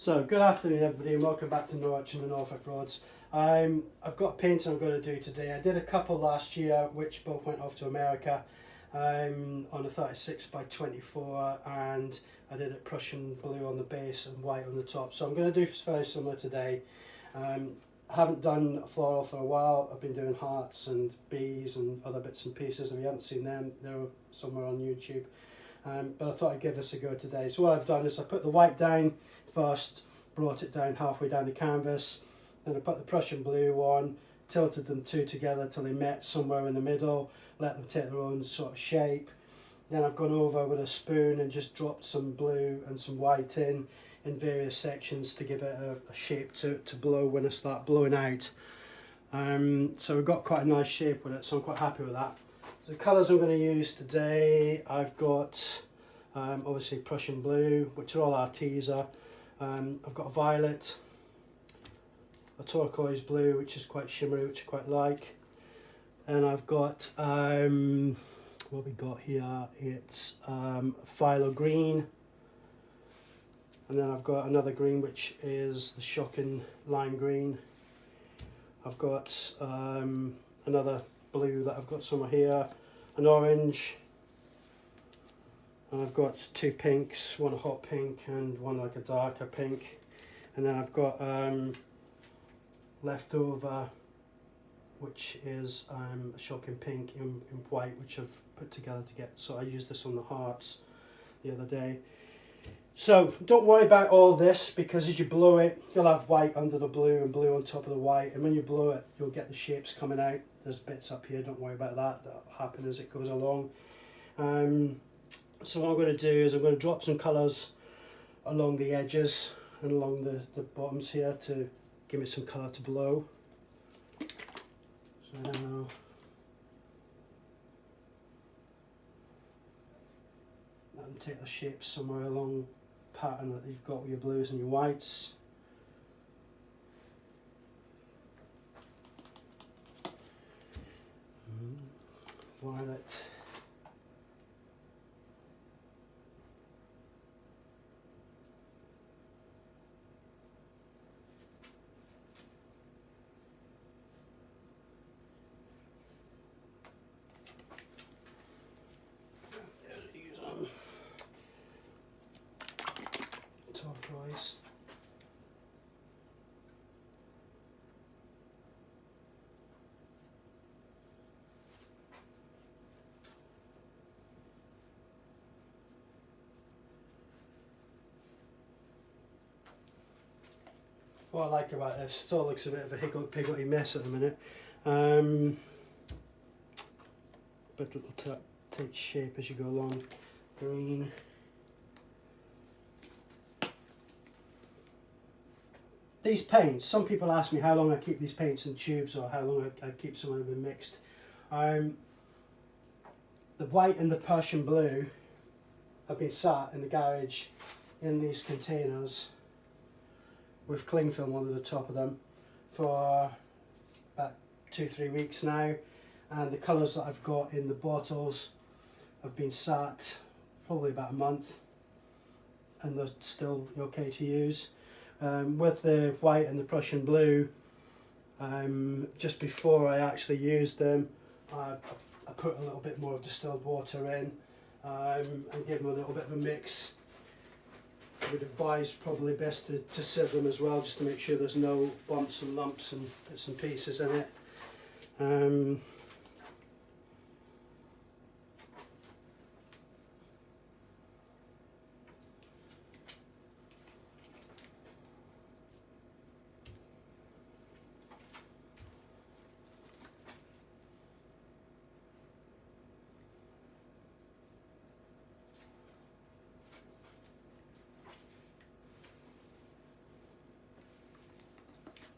So, good afternoon everybody and welcome back to Norwich and the Norfolk Roads. I've got a painting I'm going to do today. I did a couple last year which both went off to America on a 36 by 24, and I did it Prussian blue on the base and white on the top. So I'm going to do very similar today. I haven't done a floral for a while. I've been doing hearts and bees and other bits and pieces. If you haven't seen them, they're somewhere on YouTube. But I thought I'd give this a go today. So what I've done is I put the white down first, brought it down halfway down the canvas, then I put the Prussian blue on, tilted them two together till they met somewhere in the middle, let them take their own sort of shape. Then I've gone over with a spoon and just dropped some blue and some white in various sections to give it a shape to blow when I start blowing out. So we've got quite a nice shape with it, so I'm quite happy with that. The colours I'm going to use today, I've got obviously Prussian blue, which are all our teaser. I've got a violet, a turquoise blue, which is quite shimmery, which I quite like. And I've got, what we got here, it's phthalo green. And then I've got another green, which is the shocking lime green. I've got another blue that I've got somewhere here, an orange, and I've got two pinks, one a hot pink and one like a darker pink, and then I've got leftover, which is a shocking pink in white, which I've put together to get, so I used this on the hearts the other day. So don't worry about all this, because as you blow it, you'll have white under the blue and blue on top of the white, and when you blow it, you'll get the shapes coming out. There's bits up here, don't worry about that, that'll happen as it goes along. So what I'm going to do is I'm going to drop some colours along the edges and along the bottoms here to give me some colour to blow. So now let them take the shapes somewhere along pattern that you've got with your blues and your whites. Violet. Turquoise. What I like about this, it all looks a bit of a higgledy-piggledy mess at the minute, but it'll take shape as you go along. Green. These paints, some people ask me how long I keep these paints in tubes or how long I keep some of them mixed. The white and the Prussian blue have been sat in the garage in these containers with cling film under the top of them for about 2-3 weeks now, and the colours that I've got in the bottles have been sat probably about a month and they're still okay to use. With the white and the Prussian blue, just before I actually used them, I put a little bit more of distilled water in and gave them a little bit of a mix. I would advise probably best to sieve them as well, just to make sure there's no bumps and lumps and bits and pieces in it.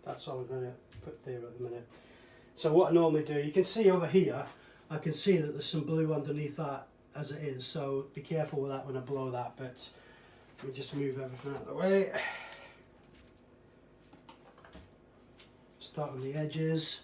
That's all I'm going to put there at the minute. So what I normally do, you can see over here, I can see that there's some blue underneath that as it is, so be careful with that when I blow that, but let me just move everything out of the way. Start on the edges.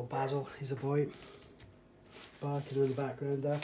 little Basil, he's a boy, barking in the background there.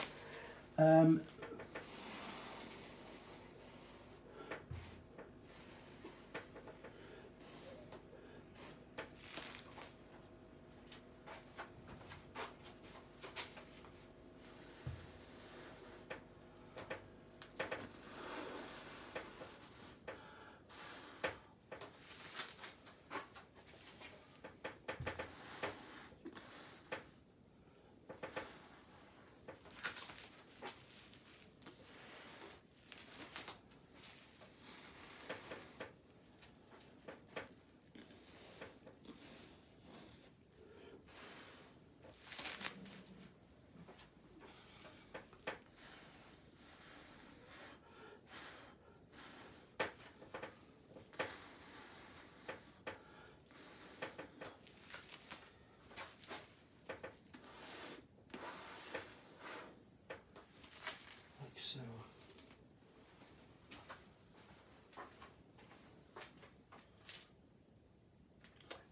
So,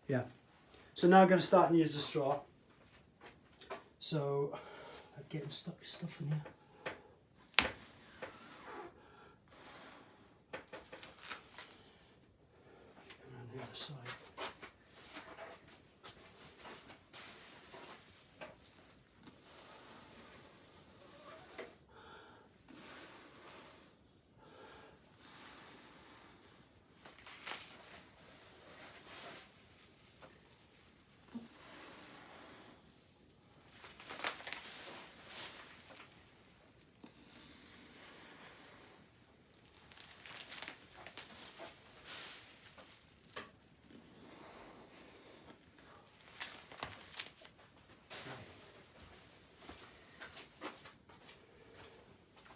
yeah. So now I'm going to start and use the straw. So, I'm getting stuck stuff in here. Go around the other side.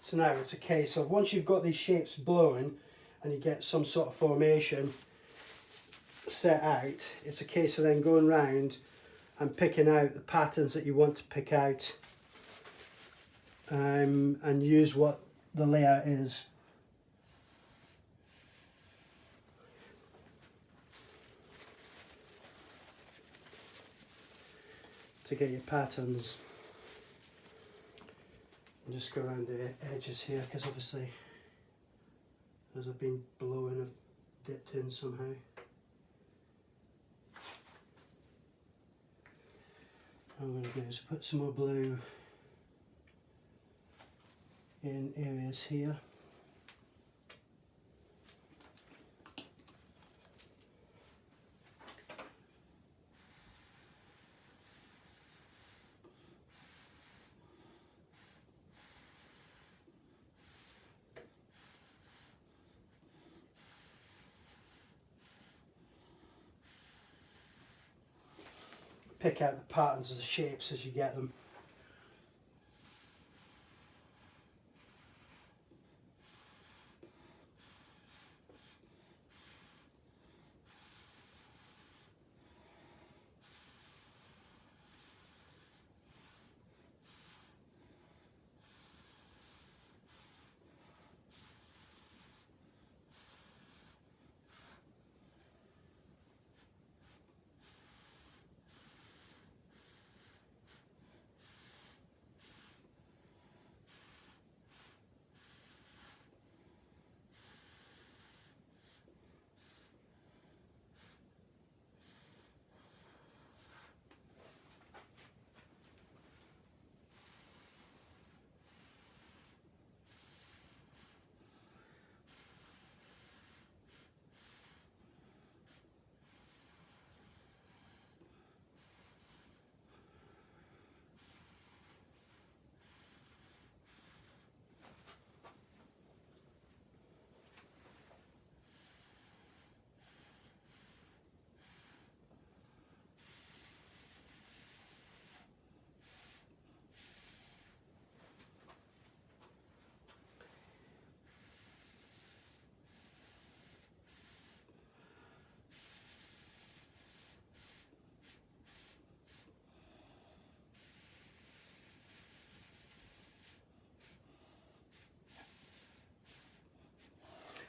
So now it's a case of once you've got these shapes blown and you get some sort of formation set out, it's a case of then going round and picking out the patterns that you want to pick out and use what the layout is. To get your patterns. And just go around the edges here because obviously as I've been blowing I've dipped in somehow. What I'm going to do is put some more blue in areas here. Pick out the patterns of the shapes as you get them.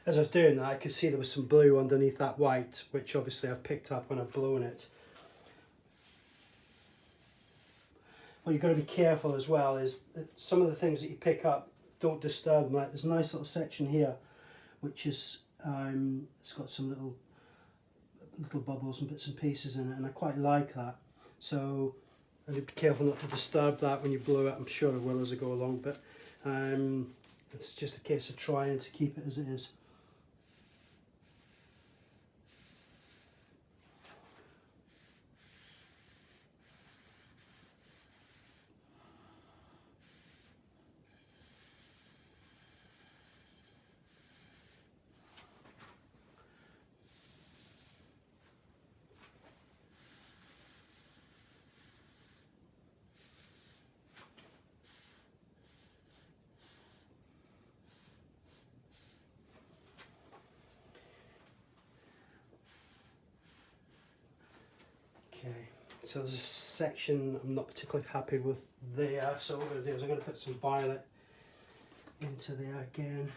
As I was doing that, I could see there was some blue underneath that white, which obviously I've picked up when I've blown it. what you've got to be careful as well is that some of the things that you pick up, don't disturb them. Like there's a nice little section here which is it's got some little bubbles and bits and pieces in it, and I quite like that. So I'd be careful not to disturb that when you blow it. I'm sure it will as I go along, but it's just a case of trying to keep it as it is. Okay, so there's a section I'm not particularly happy with there, so what I'm going to do is I'm going to put some violet into there again.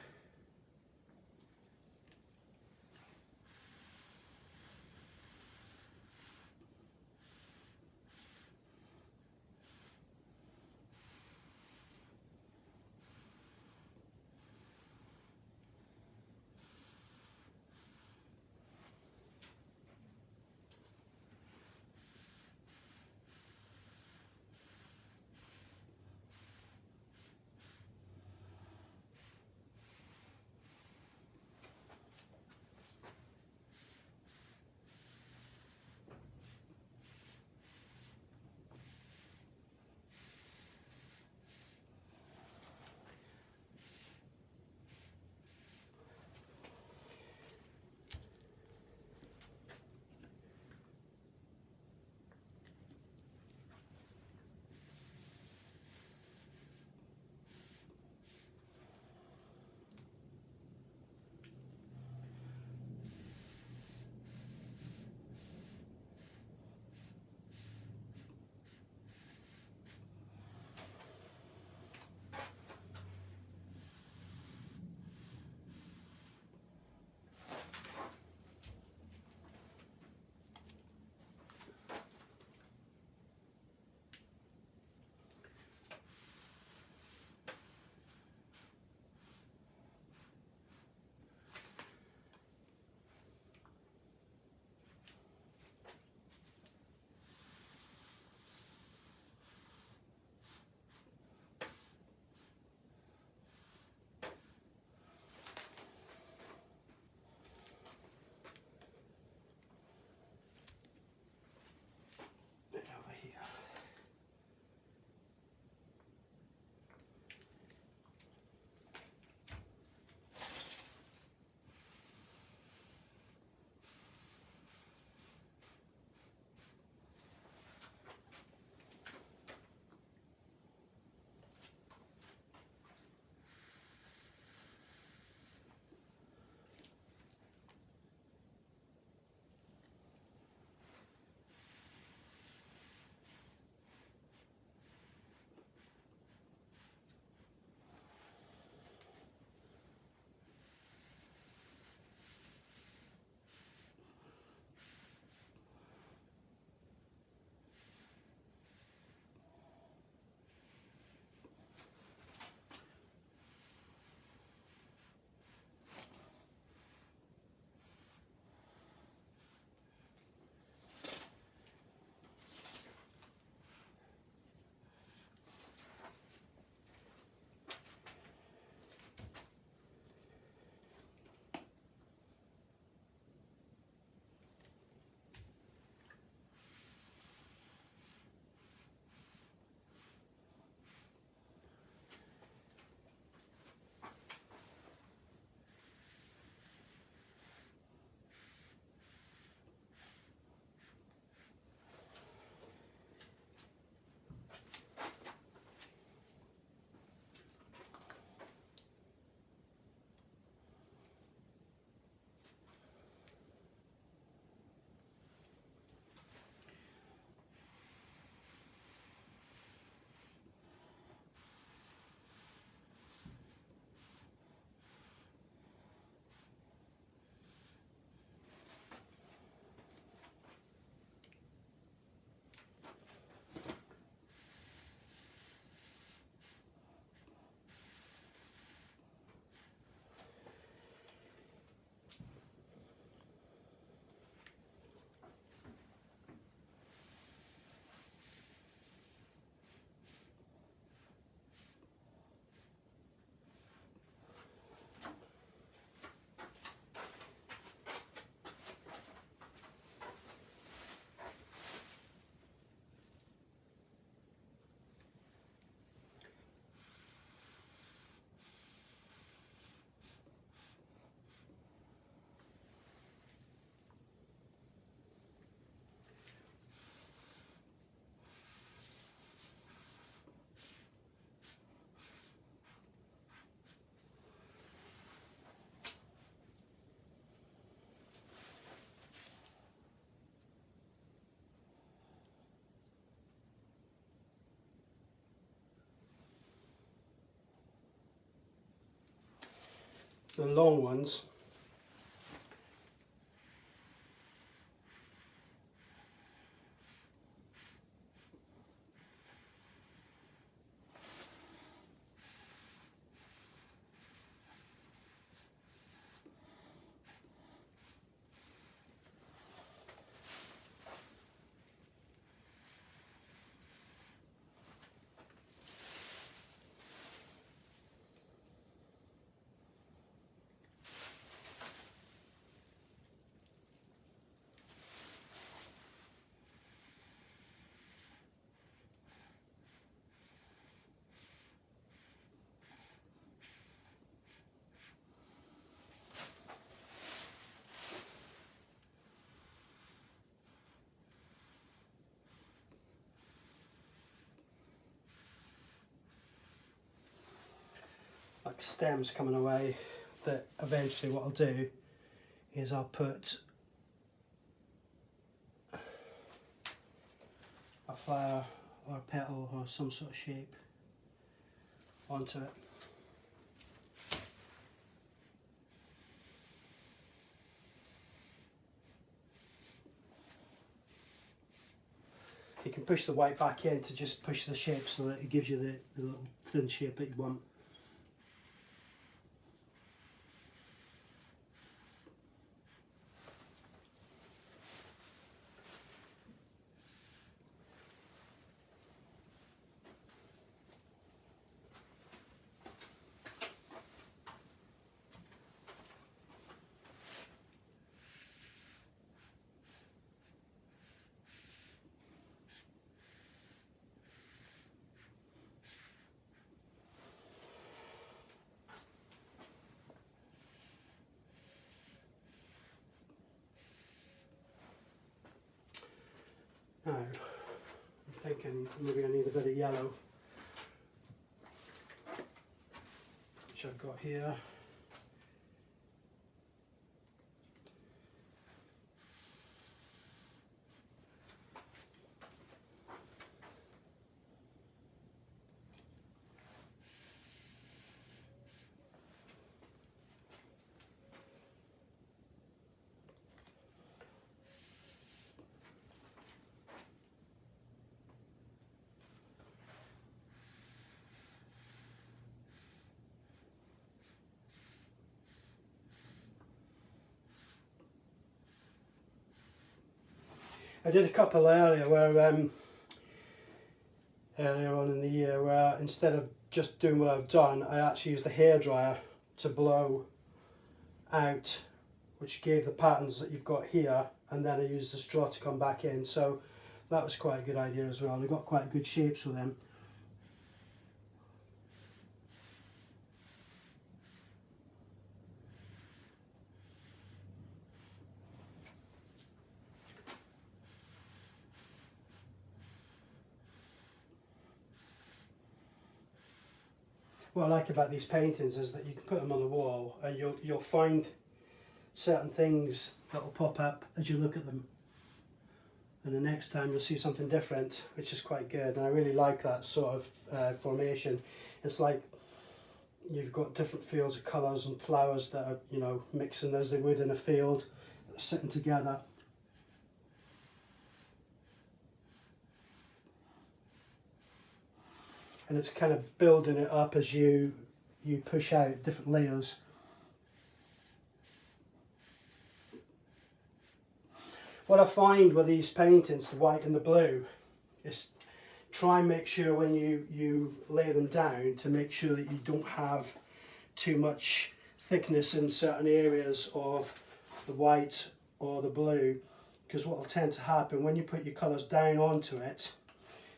the long ones. Like stems coming away, that eventually what I'll do is I'll put a flower or a petal or some sort of shape onto it. You can push the white back in to just push the shape so that it gives you the little thin shape that you want. Now, I'm thinking maybe I need a bit of yellow, which I've got here. I did a couple earlier where earlier on in the year where instead of just doing what I've done, I actually used the hairdryer to blow out, which gave the patterns that you've got here, and then I used the straw to come back in. So that was quite a good idea as well. I got quite good shapes with them. What I like about these paintings is that you can put them on the wall and you'll find certain things that will pop up as you look at them, and the next time you'll see something different, which is quite good. And I really like that sort of formation. It's like you've got different fields of colours and flowers that are, you know, mixing as they would in a field, sitting together. And it's kind of building it up as you push out different layers. What I find with these paintings, the white and the blue, is try and make sure when you lay them down to make sure that you don't have too much thickness in certain areas of the white or the blue, because what will tend to happen when you put your colours down onto it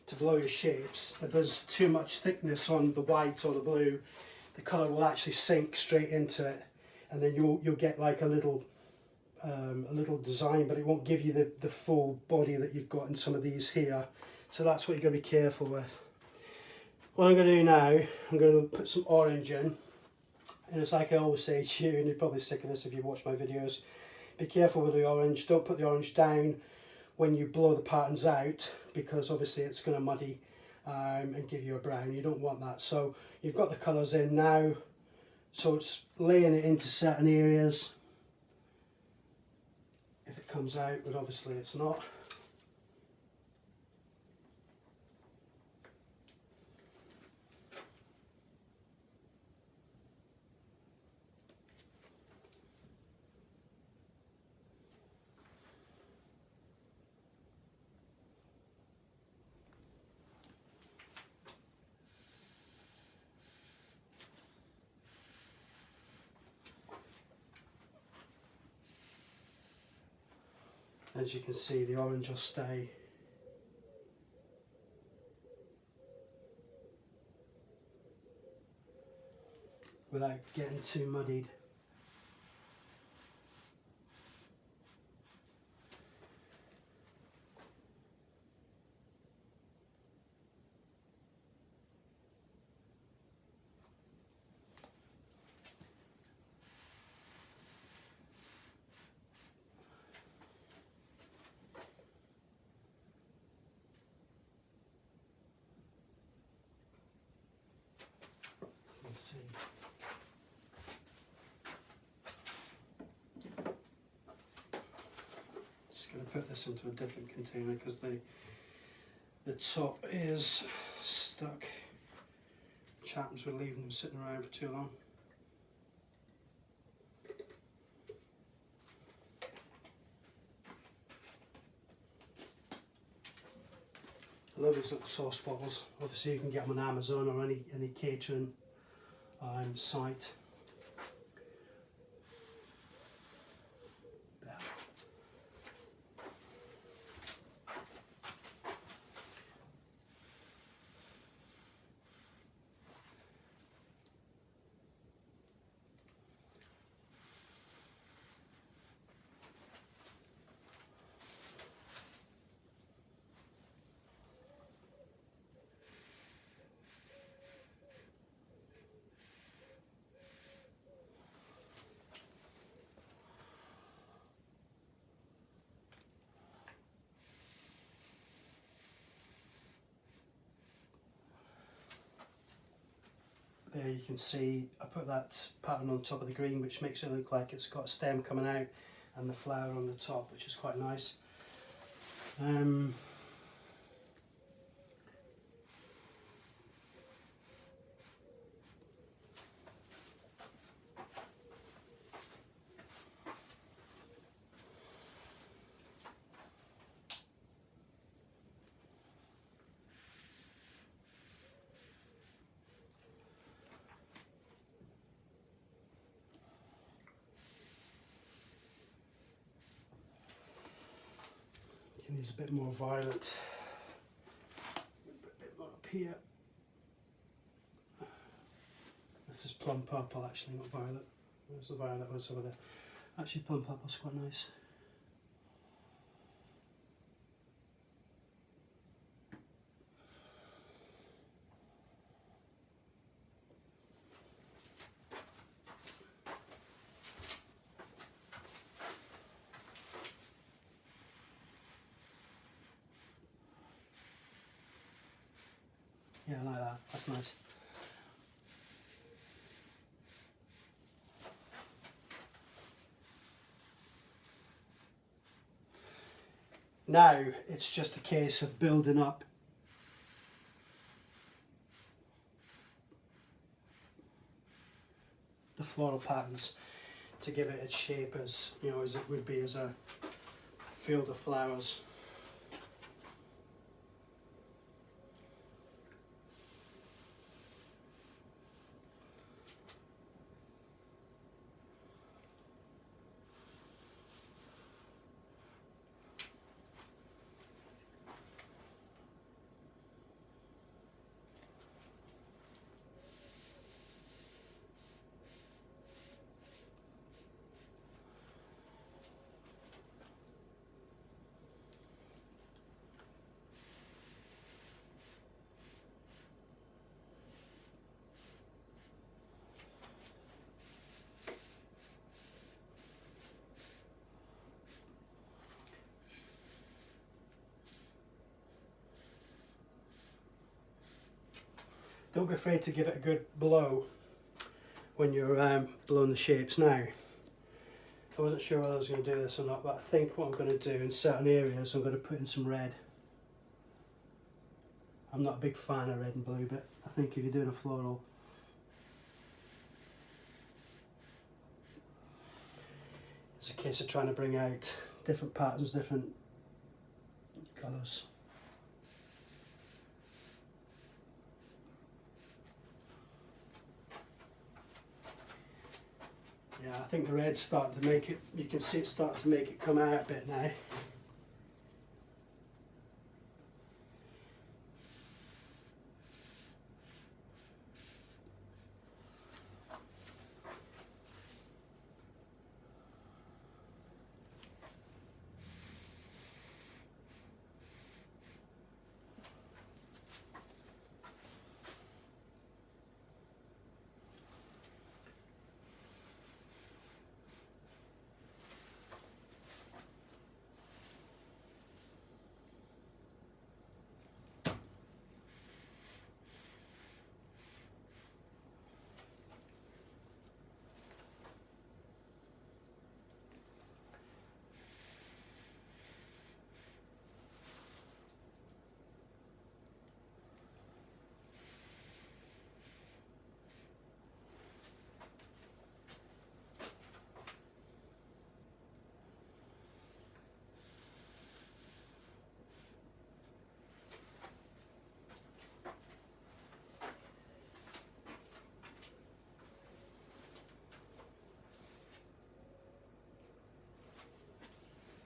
to blow your shapes, if there's too much thickness on the white or the blue, the colour will actually sink straight into it, and then you'll get like a little design, but it won't give you the full body that you've got in some of these here. So that's what you've got to be careful with. What I'm going to do now, I'm going to put some orange in, and it's like I always say to you, and you're probably sick of this if you watch my videos, be careful with the orange. Don't put the orange down when you blow the patterns out, because obviously it's going to muddy and give you a brown. You don't want that. So you've got the colours in now, So it's laying it into certain areas. If it comes out, but obviously it's not. As you can see, the orange will stay. Without getting too muddied. Let's see. Just going to put this into a different container because the top is stuck. Which happens with leaving them sitting around for too long. I love these little sauce bottles. Obviously you can get them on Amazon or any catering site. There. There you can see I put that pattern on top of the green, which makes it look like it's got a stem coming out and the flower on the top, which is quite nice. You can use a bit more violet, a bit more up here. This is plum purple actually, not violet. There's the violet one's over there. Actually plum purple's quite nice. Yeah, I like that, that's nice. Now it's just a case of building up the floral patterns to give it its shape as, you know, as it would be as a field of flowers. Don't be afraid to give it a good blow when you're blowing the shapes. Now, I wasn't sure whether I was going to do this or not, but I think what I'm going to do in certain areas, I'm going to put in some red. I'm not a big fan of red and blue, but I think if you're doing a floral, it's a case of trying to bring out different patterns, different colours. Yeah, I think the red's starting to make it, you can see it's starting to make it come out a bit now.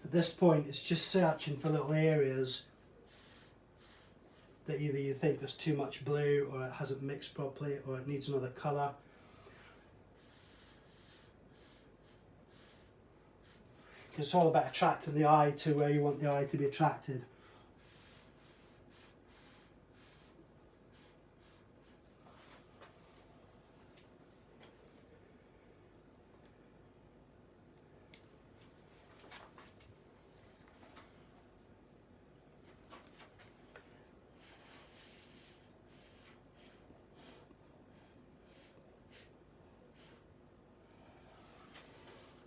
At this point, it's just searching for little areas that either you think there's too much blue, or it hasn't mixed properly, or it needs another colour. It's all about attracting the eye to where you want the eye to be attracted.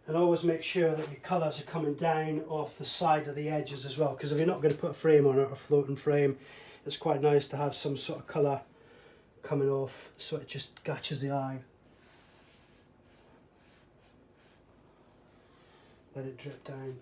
And always make sure that your colours are coming down off the side of the edges as well, because if you're not going to put a frame on it, a floating frame, it's quite nice to have some sort of colour coming off so it just catches the eye. Let it drip down.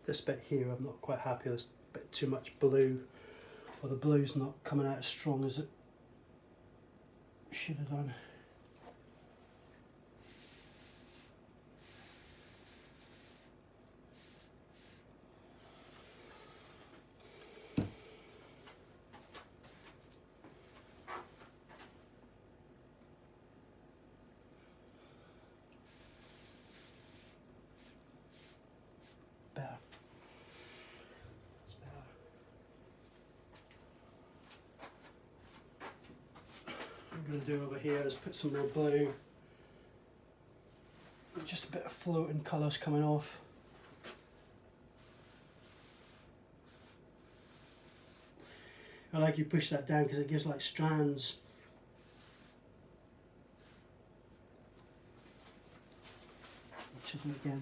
This bit here I'm not quite happy, there's a bit too much blue, or the blue's not coming out as strong as it should have done. Better. That's better. What I'm going to do over here is put some more blue, just a bit of floating colours coming off. I like you push that down because it gives like strands. Chisel again.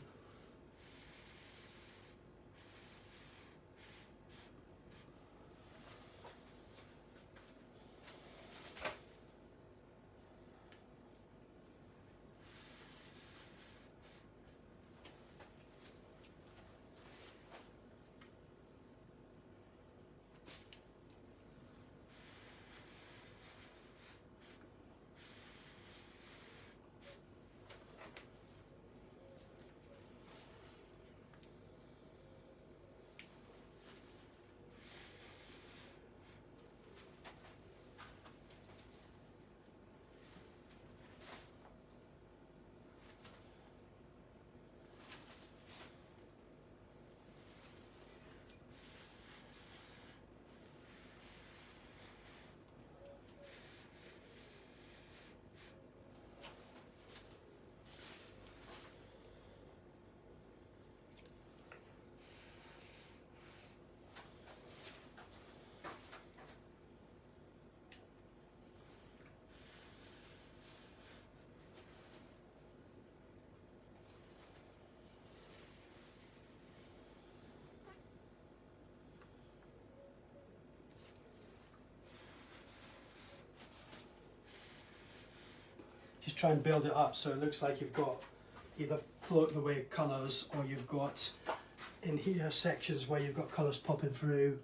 try and build it up so it looks like you've got either floating away colours, or you've got in here sections where you've got colours popping through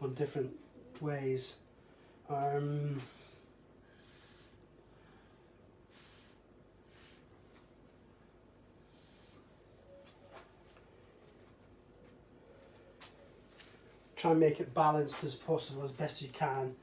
on different ways. Try and make it balanced as possible, as best you can.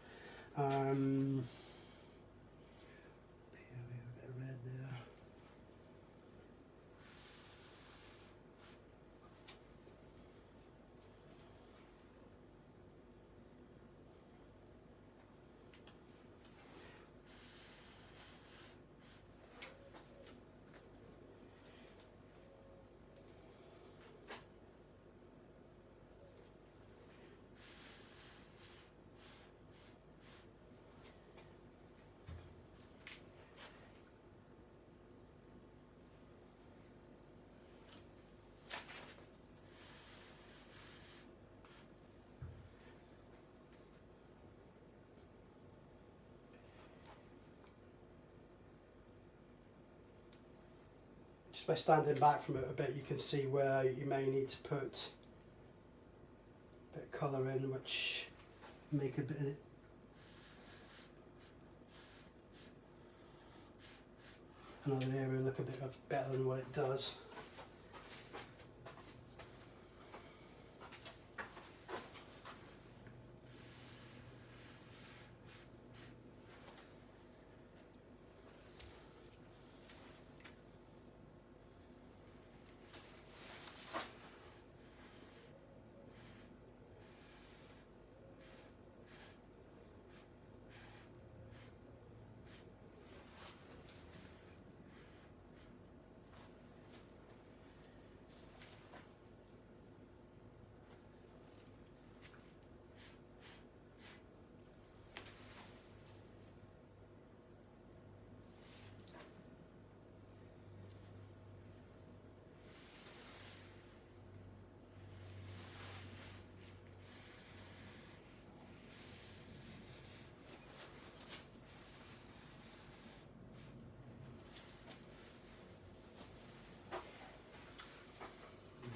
Just by standing back from it a bit, you can see where you may need to put a bit of colour in, which make a bit another area look a bit better than what it does.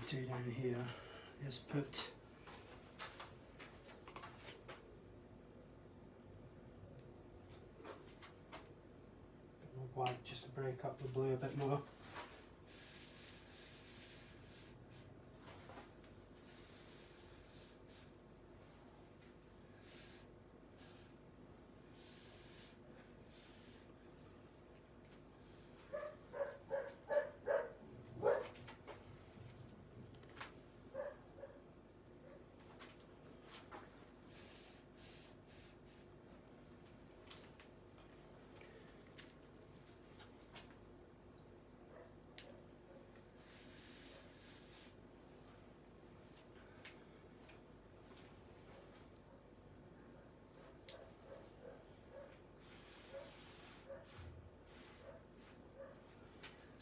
Do down here is put a bit more white just to break up the blue a bit more.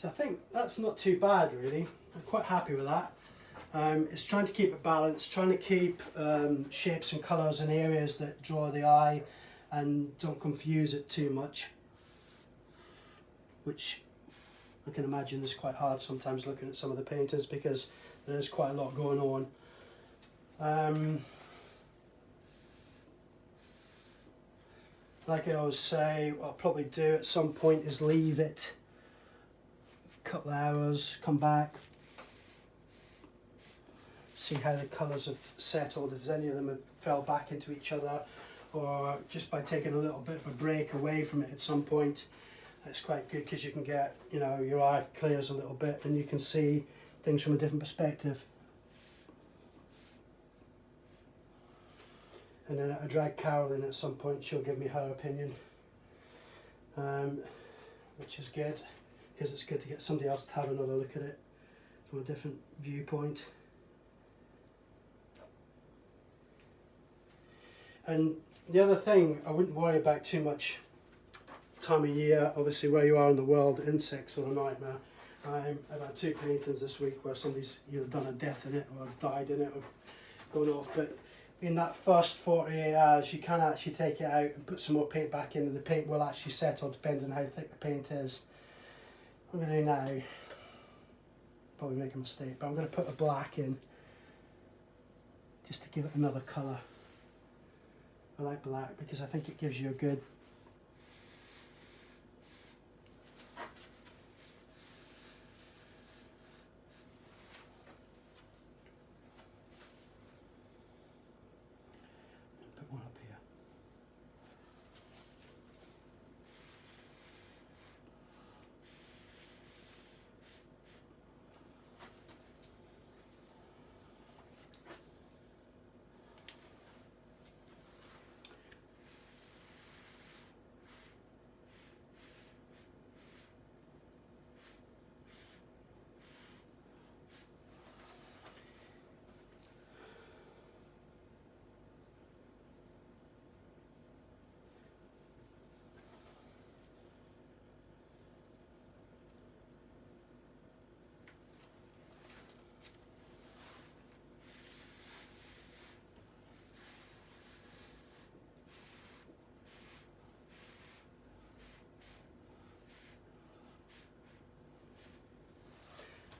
So I think that's not too bad really. I'm quite happy with that. It's trying to keep it balanced, trying to keep shapes and colours in areas that draw the eye and don't confuse it too much, which I can imagine is quite hard sometimes looking at some of the paintings because there is quite a lot going on. Like I always say, what I'll probably do at some point is leave it a couple of hours, come back, see how the colours have settled, if any of them have fell back into each other, or just by taking a little bit of a break away from it at some point. It's quite good because you can get, you know, your eye clears a little bit and you can see things from a different perspective. And then I drag Carol in at some point, she'll give me her opinion, which is good because it's good to get somebody else to have another look at it from a different viewpoint. And the other thing, I wouldn't worry about too much time of year, obviously where you are in the world, insects are a nightmare. I've had 2 paintings this week where somebody's either done a death in it or died in it or gone off, but in that first 48 hours you can actually take it out and put some more paint back in, and the paint will actually settle depending on how thick the paint is. I'm going to do now, probably make a mistake, but I'm going to put a black in just to give it another colour. I like black because I think it gives you a good one up here.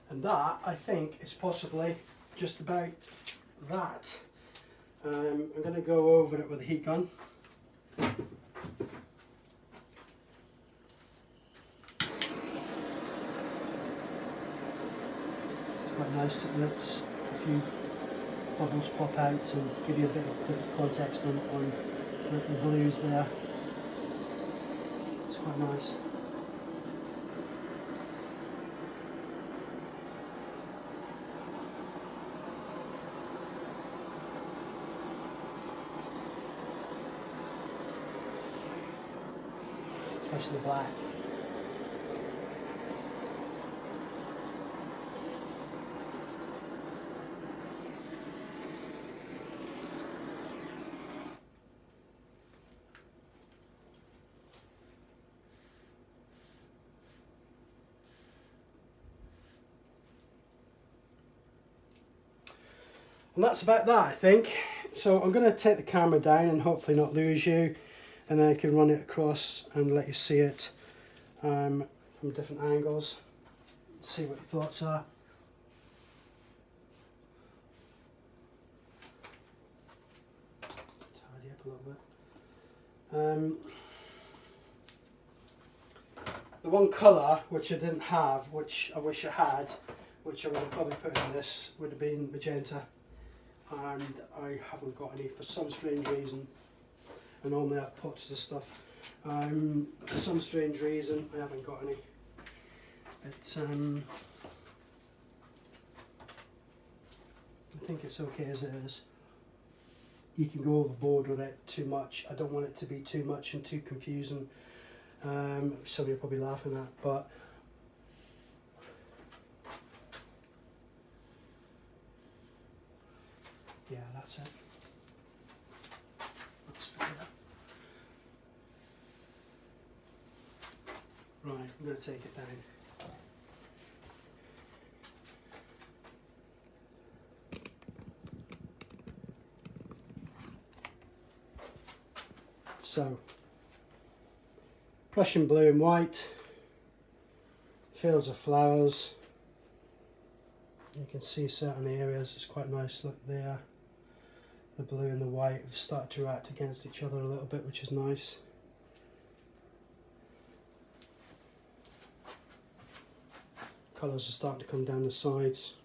And that, I think, is possibly just about that. I'm going to go over it with a heat gun. It's quite nice to let a few bubbles pop out and give you a bit of different context on the blues there. It's quite nice. Especially the black. And that's about that, I think. So I'm going to take the camera down and hopefully not lose you, and then I can run it across and let you see it from different angles, see what your thoughts are. Tidy up a little bit. The one colour which I didn't have, which I wish I had, which I would have probably put in this, would have been magenta, and I haven't got any for some strange reason. I normally have pots of stuff. For some strange reason I haven't got any. But I think it's okay as it is. You can go overboard with it too much. I don't want it to be too much and too confusing. Some of you are probably laughing at, but yeah, that's it. That's better. Right, I'm going to take it down. So, Prussian Blue and White, fields of flowers. You can see certain areas, it's quite nice, look there. The blue and the white have started to react against each other a little bit, which is nice. Colours are starting to come down the sides.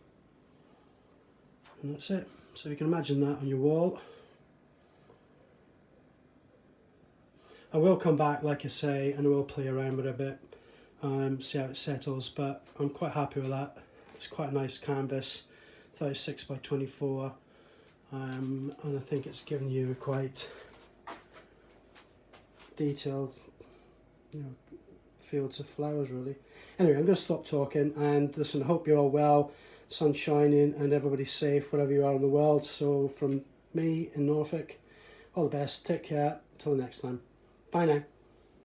And that's it. So you can imagine that on your wall. I will come back, like I say, and I will play around with it a bit, see how it settles, but I'm quite happy with that. It's quite a nice canvas, 36 by 24, and I think it's given you a quite detailed, fields of flowers really. Anyway, I'm going to stop talking and listen, I hope you're all well, sun's shining and everybody's safe wherever you are in the world. So from me in Norfolk, all the best, take care, until next time. Bye now.